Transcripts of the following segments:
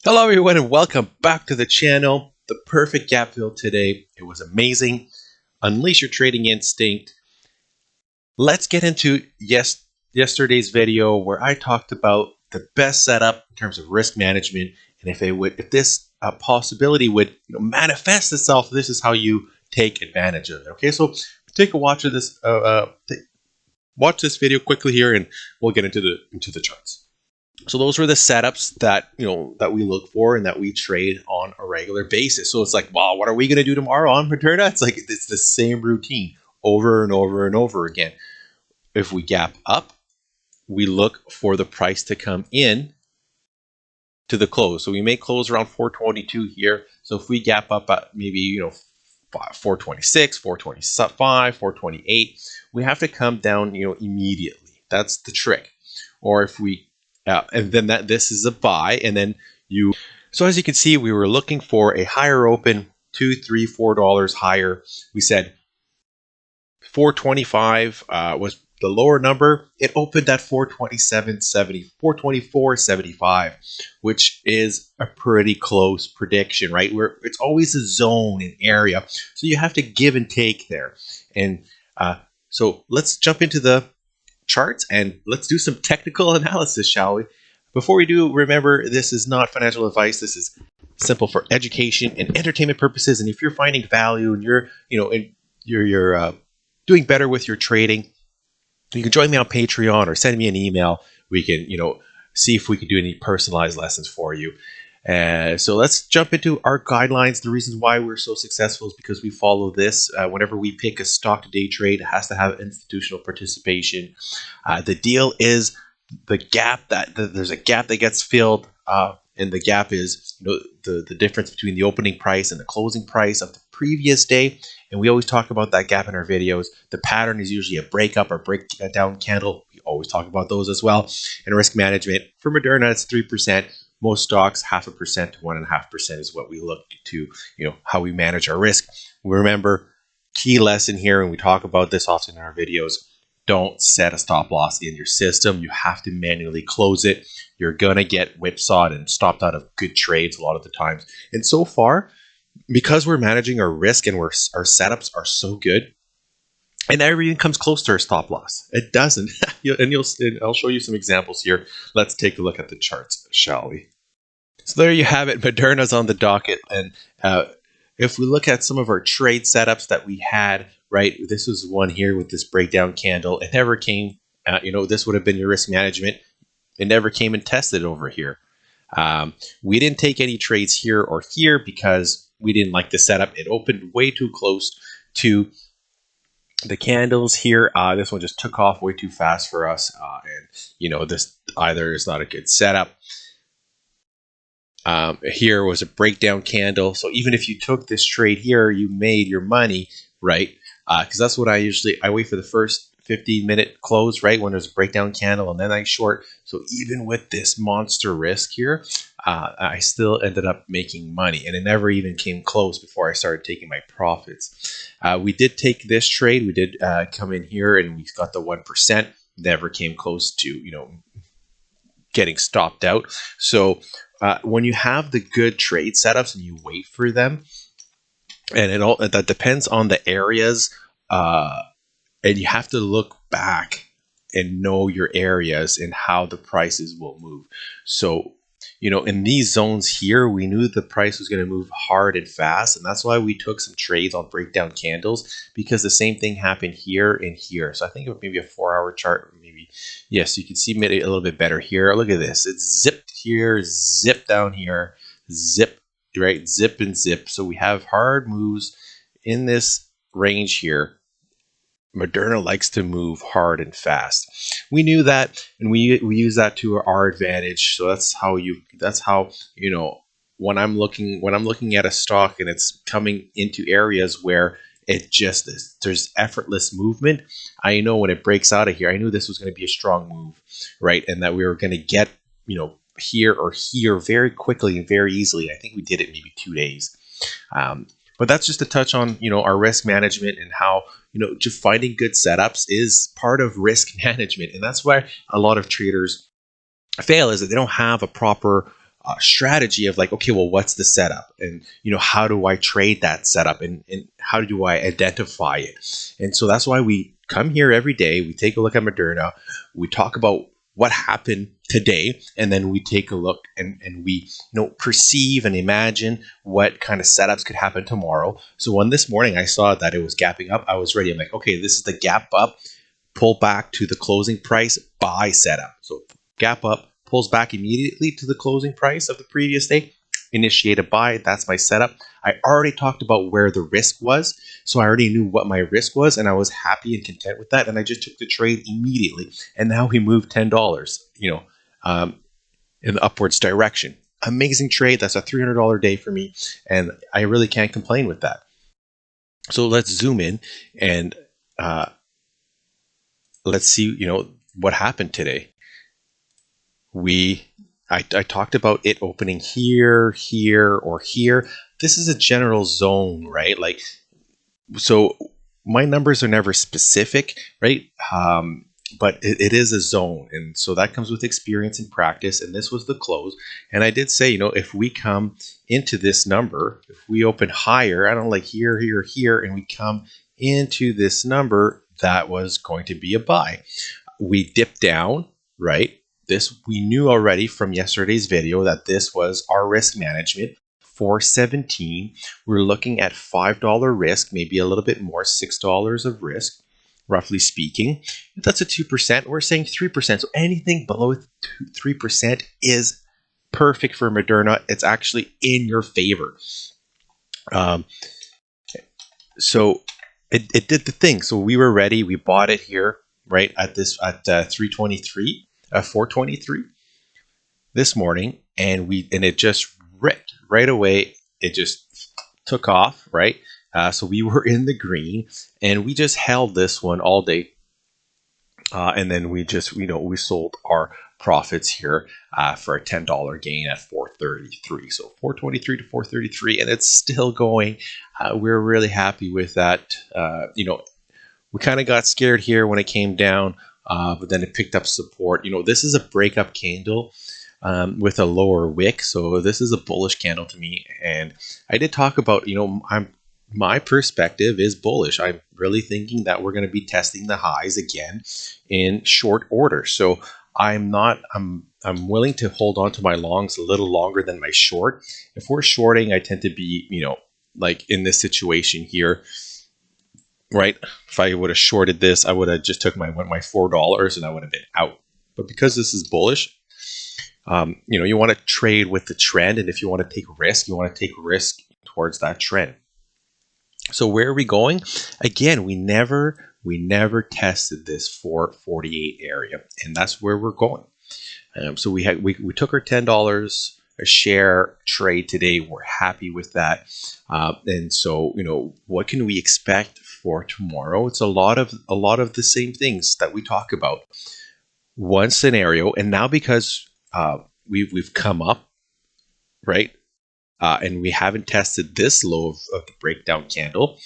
Hello everyone and welcome back to the channel. The perfect gap fill today. It was amazing. Unleash your trading instinct. Let's get into yesterday's video where I talked about the best setup in terms of risk management, and if this possibility would manifest itself, this is how you take advantage of it. Okay, so take a watch of this. Watch this video quickly here, and we'll get into the charts. So those were the setups that we look for and that we trade on a regular basis. So it's like, wow, what are we going to do tomorrow on Moderna? It's like it's the same routine over and over and over again. If we gap up, we look for the price to come in to the close. So we may close around 422 here. So if we gap up at maybe 426, 425, 428, we have to come down immediately. That's the trick. Or if we and then this is a buy, and then so as you can see, we were looking for a higher open, $2, $3, $4 higher. We said 425 was the lower number. It opened at 427.70, 424.75, which is a pretty close prediction, right? It's always a zone, an area, so you have to give and take there. And so let's jump into the charts and let's do some technical analysis, shall we? Before we do, remember, this is not financial advice. This is simple for education and entertainment purposes. And if you're finding value and you're doing better with your trading, you can join me on Patreon or send me an email. We can see if we can do any personalized lessons for you. So let's jump into our guidelines. The reasons why we're so successful is because we follow this. Whenever we pick a stock to day trade, it has to have institutional participation. The deal is the gap there's a gap that gets filled, and the gap is the difference between the opening price and the closing price of the previous day. And we always talk about that gap in our videos. The pattern is usually a breakup or breakdown candle. We always talk about those as well. And risk management for Moderna, it's 3%. Most stocks, 0.5% to 1.5% is what we look to, how we manage our risk. Remember, key lesson here, and we talk about this often in our videos, don't set a stop loss in your system. You have to manually close it. You're going to get whipsawed and stopped out of good trades a lot of the times. And so far, because we're managing our risk and our setups are so good, and everything comes close to our stop loss. It doesn't. And I'll show you some examples here. Let's take a look at the charts, shall we? So there you have it. Moderna's on the docket. And if we look at some of our trade setups that we had, right, this was one here with this breakdown candle. It never came, this would have been your risk management. It never came and tested over here. We didn't take any trades here or here because we didn't like the setup. It opened way too close to the candles here. This one just took off way too fast for us. And this either is not a good setup. Here was a breakdown candle. So even if you took this trade here, you made your money, right? Because that's what I wait for the first 15-minute close, right? When there's a breakdown candle, and then I short. So even with this monster risk here, I still ended up making money, and it never even came close before I started taking my profits. We did take this trade. We did come in here, and we got the 1%. Never came close to getting stopped out. So when you have the good trade setups and you wait for them, and that depends on the areas, and you have to look back and know your areas and how the prices will move. So in these zones here, we knew the price was going to move hard and fast, and that's why we took some trades on breakdown candles, because the same thing happened here and here. So I think it was maybe a 4-hour chart, maybe. Yes, you can see it a little bit better here. Look at this. It's zipped here, zip down here, zip, right? Zip and zip. So we have hard moves in this range here. Moderna likes to move hard and fast. We knew that, and we use that to our advantage. So that's how when I'm looking at a stock and it's coming into areas where there's effortless movement. I know when it breaks out of here, I knew this was going to be a strong move, right? And that we were going to get here or here very quickly and very easily. I think we did it maybe 2 days. But that's just a touch on, our risk management and how, just finding good setups is part of risk management. And that's why a lot of traders fail, is that they don't have a proper strategy of like, okay, well, what's the setup, and how do I trade that setup, and how do I identify it? And so that's why we come here every day. We take a look at Moderna. We talk about what happened today, and then we take a look and we perceive and imagine what kind of setups could happen tomorrow. So when this morning I saw that it was gapping up, I was ready. I'm like, okay, this is the gap up, pull back to the closing price, buy setup. So gap up, pulls back immediately to the closing price of the previous day, initiate a buy. That's my setup. I already talked about where the risk was, so I already knew what my risk was, and I was happy and content with that, and I just took the trade immediately. And now we moved $10, in the upwards direction. Amazing trade. That's a $300 day for me, and I really can't complain with that. So let's zoom in and let's see, what happened today. I talked about it opening here, here, or here. This is a general zone, right? Like, so my numbers are never specific, right? But it is a zone, and so that comes with experience and practice. And this was the close, and I did say, if we come into this number, if we open higher, I don't like here, here, here, and we come into this number, that was going to be a buy. We dipped down, right? This we knew already from yesterday's video that this was our risk management. 417. We're looking at $5 risk, maybe a little bit more, $6 of risk, roughly speaking. If that's a 2%, we're saying 3%. So anything below 3% is perfect for Moderna. It's actually in your favor. So it did the thing. So we were ready. We bought it here, right at 323, 423 this morning, and it just ripped right away. It just took off, right? So we were in the green, and we just held this one all day, and then we just we sold our profits here for a $10 gain at 433. So 423 to 433, and it's still going. We're really happy with that. We kind of got scared here when it came down, but then it picked up support. This is a breakup candle with a lower wick, so this is a bullish candle to me. And I did talk about, my perspective is bullish. I'm really thinking that we're going to be testing the highs again in short order. So I'm willing to hold on to my longs a little longer than my short. If we're shorting, I tend to be, like in this situation here, right? If I would have shorted this, I would have just took my $4 and I would have been out. But because this is bullish, you want to trade with the trend, and if you want to take risk, you want to take risk towards that trend. So where are we going? Again, we never tested this 448 area, and that's where we're going. So we took our $10 a share trade today. We're happy with that, and so what can we expect for tomorrow? It's a lot of the same things that we talk about. One scenario, and now because we've come up, right? And we haven't tested this low of the breakdown candle.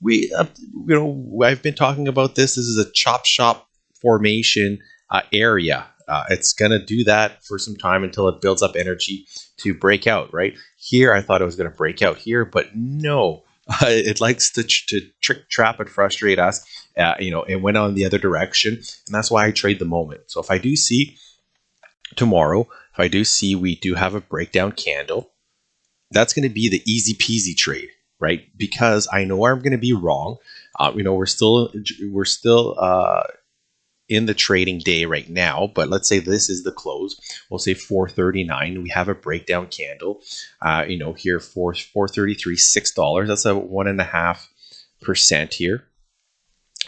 I've been talking about this. This is a chop shop formation area. It's going to do that for some time until it builds up energy to break out, right? Here, I thought it was going to break out here, but no. It likes to trick, trap, and frustrate us. It went on the other direction, and that's why I trade the moment. So if I do see tomorrow, we do have a breakdown candle, that's going to be the easy peasy trade, right? Because I know I'm going to be wrong. We're still in the trading day right now, but let's say this is the close. We'll say 439. We have a breakdown candle. Here 433, $6. That's a 1.5% here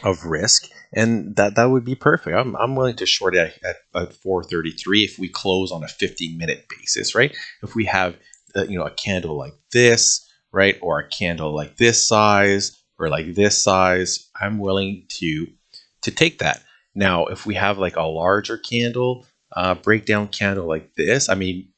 of risk, and that would be perfect. I'm willing to short it at 433 if we close on a 15-minute basis, right? If we have a candle like this, right, or a candle like this size or like this size, I'm willing to take that. Now, if we have like a larger candle, breakdown candle like this, I mean,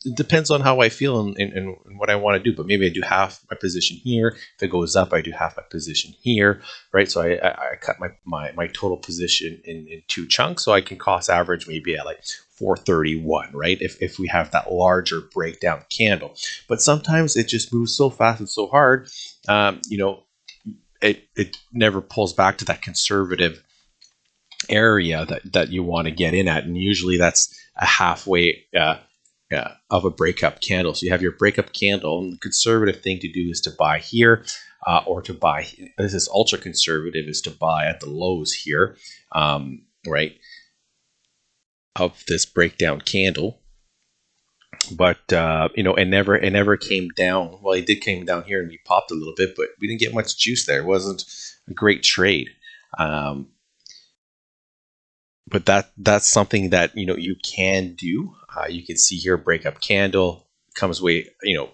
it depends on how I feel and what I want to do. But maybe I do half my position here. If it goes up, I do half my position here, right? So I cut my total position in two chunks, so I can cost average maybe at like 431, right? If we have that larger breakdown candle. But sometimes it just moves so fast and so hard, it never pulls back to that conservative area that you want to get in at, and usually that's a halfway of a breakup candle. So you have your breakup candle, and the conservative thing to do is to buy here, or to buy. This is ultra conservative, is to buy at the lows here, right, of this breakdown candle. But it never came down. Well, it did came down here, and we popped a little bit, but we didn't get much juice there. It wasn't a great trade. But that's something that you can do. You can see here, breakup candle comes way,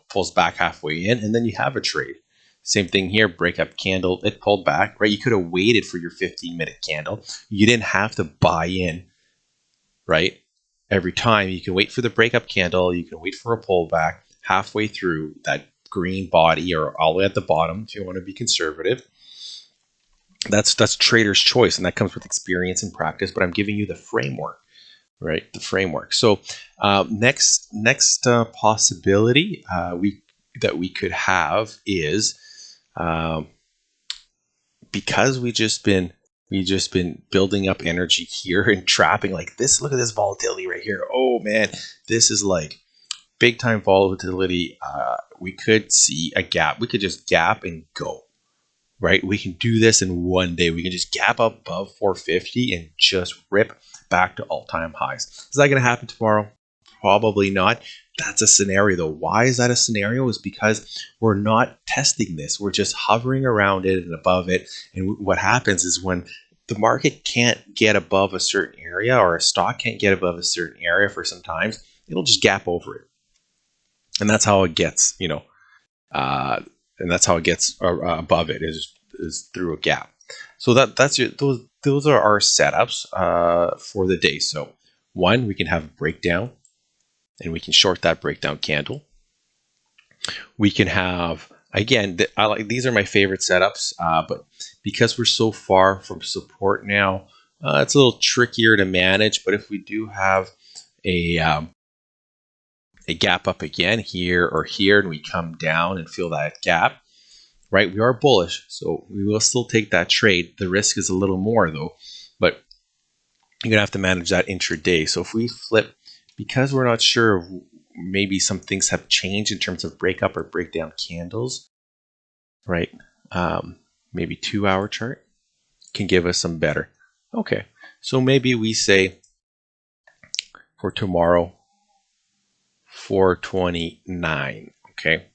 pulls back halfway in, and then you have a trade. Same thing here, breakup candle, it pulled back, right? You could have waited for your 15-minute candle. You didn't have to buy in, right? Every time you can wait for the breakup candle, you can wait for a pullback halfway through that green body or all the way at the bottom if you want to be conservative. That's trader's choice, and that comes with experience and practice, but I'm giving you the framework, right? The framework. So next possibility that we could have is, because we just been building up energy here and trapping like this. Look at this volatility right here. Oh man, this is like big time volatility. We could see a gap. We could just gap and go. Right, we can do this in one day. We can just gap up above 450 and just rip back to all-time highs. Is that going to happen tomorrow? Probably not. That's a scenario, though. Why is that a scenario? Is because we're not testing this. We're just hovering around it and above it. And what happens is when the market can't get above a certain area, or a stock can't get above a certain area for some times, it'll just gap over it. And that's how it gets, and that's how it gets above it, is through a gap. So those are our setups for the day. So one, we can have a breakdown, and we can short that breakdown candle. We can have, again, these are my favorite setups, but because we're so far from support now, it's a little trickier to manage. But if we do have a gap up again here or here, and we come down and feel that gap, right, we are bullish, so we will still take that trade. The risk is a little more though, but you're gonna have to manage that intraday. So if we flip, because we're not sure, maybe some things have changed in terms of breakup or breakdown candles, right? Maybe 2-hour chart can give us some better. Okay, so maybe we say for tomorrow, 429. Okay,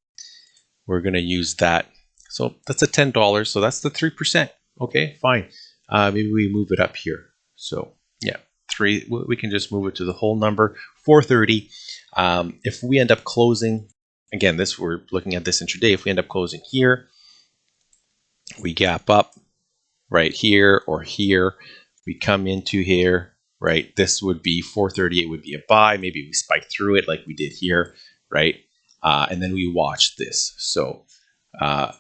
we're gonna use that. So that's a $10. So that's the 3%. Okay, fine. Maybe we move it up here. So yeah, 3. We can just move it to the whole number, 430. If we end up closing, again, we're looking at this intraday. If we end up closing here, we gap up right here or here. We come into here. Right, this would be 438 would be a buy. Maybe we spike through it like we did here, right? And then we watch this. So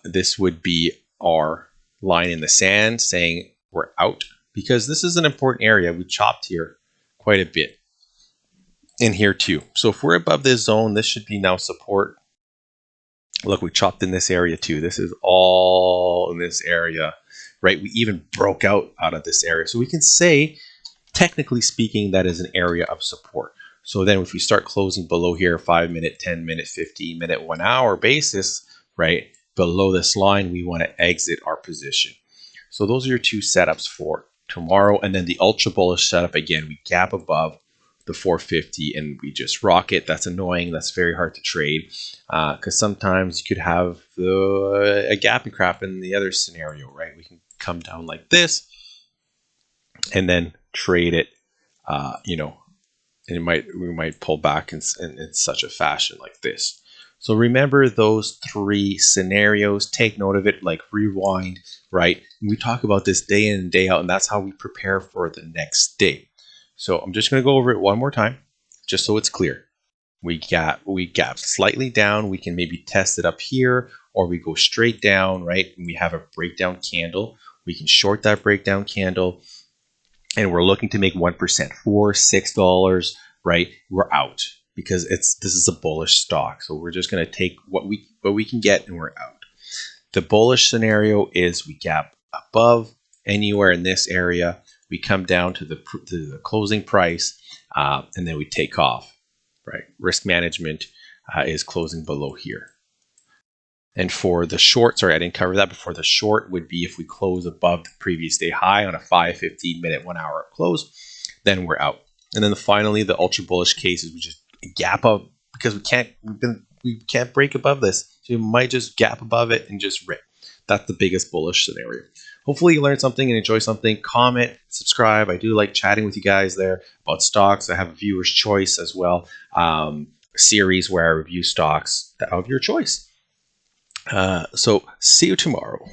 this would be our line in the sand saying we're out, because this is an important area. We chopped here quite a bit, in here too. So if we're above this zone, this should be now support. Look, we chopped in this area too. This is all in this area, right? We even broke out of this area. So we can say, technically speaking, that is an area of support. So then if we start closing below here, 5-minute, 10-minute, 15-minute, 1 hour basis, right, below this line, we want to exit our position. So those are your two setups for tomorrow. And then the ultra bullish setup, again, we gap above the 450 and we just rock it. That's annoying. That's very hard to trade, because sometimes you could have a gap and crap in the other scenario, right? We can come down like this and then trade it, and we might pull back in such a fashion like this. So remember those 3 scenarios. Take note of it, like rewind, right? We talk about this day in and day out, and that's how we prepare for the next day. So I'm just going to go over it one more time, just so it's clear. we gap slightly down, we can maybe test it up here, or we go straight down, right? And we have a breakdown candle. We can short that breakdown candle, and we're looking to make 1%, $4-6, right? We're out because this is a bullish stock. So we're just going to take what we can get, and we're out. The bullish scenario is we gap above anywhere in this area. We come down to the closing price, and then we take off. Right, risk management is closing below here. And for the short, sorry, I didn't cover that. But for the short would be if we close above the previous day high on a 5, 15 minute, 1 hour close, then we're out. And then finally, the ultra bullish case is we just gap up because we can't break above this. So we might just gap above it and just rip. That's the biggest bullish scenario. Hopefully you learned something and enjoy something. Comment, subscribe. I do like chatting with you guys there about stocks. I have a viewer's choice as well, series where I review stocks of your choice. So see you tomorrow.